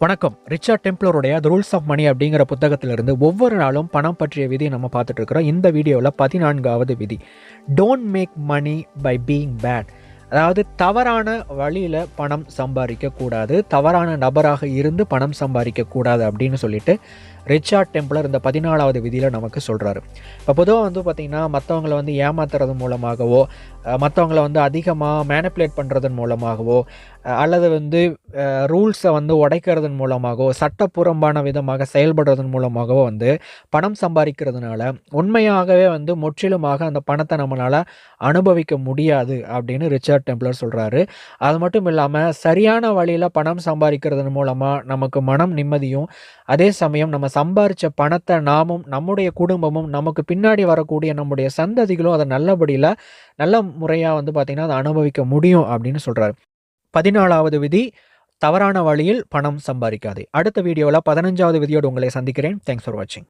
வணக்கம். ரிச்சர்ட் டெம்ப்ளருடைய the rules of money அப்படிங்கிற புத்தகத்திலிருந்து ஒவ்வொரு நாளும் பணம் பற்றிய விதி நம்ம பார்த்துட்டு இருக்கிறோம். இந்த வீடியோவில் 14வது விதி, don't make money by being bad. அதாவது தவறான வழியில் பணம் சம்பாதிக்கக்கூடாது, தவறான நபராக இருந்து பணம் சம்பாதிக்கக்கூடாது அப்படின்னு சொல்லிட்டு ரிச்சர்ட் டெம்ப்ளர் இந்த 14வது விதியில் நமக்கு சொல்கிறாரு. இப்போ பொதுவாக பார்த்திங்கன்னா மற்றவங்களை ஏமாத்துறது மூலமாகவோ, மற்றவங்கள அதிகமாக மேனிப்புலேட் பண்ணுறதன் மூலமாகவோ, அல்லது ரூல்ஸை உடைக்கிறதன் மூலமாகவோ, சட்டப்புறம்பான விதமாக செயல்படுறதன் மூலமாகவோ பணம் சம்பாதிக்கிறதுனால உண்மையாகவே முற்றிலுமாக அந்த பணத்தை நம்மளால் அனுபவிக்க முடியாது அப்படின்னு ரிச்சர்ட் டெம்ப்ளர் சொல்கிறாரு. அது மட்டும் இல்லாமல் சரியான வழியில் பணம் சம்பாதிக்கிறதன் மூலமாக நமக்கு மனம் நிம்மதியும், அதே சமயம் நம்ம சம்பாரித்த பணத்தை நாமும் நம்முடைய குடும்பமும் நமக்கு பின்னாடி வரக்கூடிய நம்முடைய சந்ததிகளும் அதை நல்ல முறையாக பார்த்திங்கன்னா அதை அனுபவிக்க முடியும் அப்படின்னு சொல்கிறாரு. 14வது விதி, தவறான வழியில் பணம் சம்பாதிக்காதே. அடுத்த வீடியோவில் 15வது விதியோடு உங்களை சந்திக்கிறேன். தேங்க்ஸ் ஃபார் வாட்சிங்.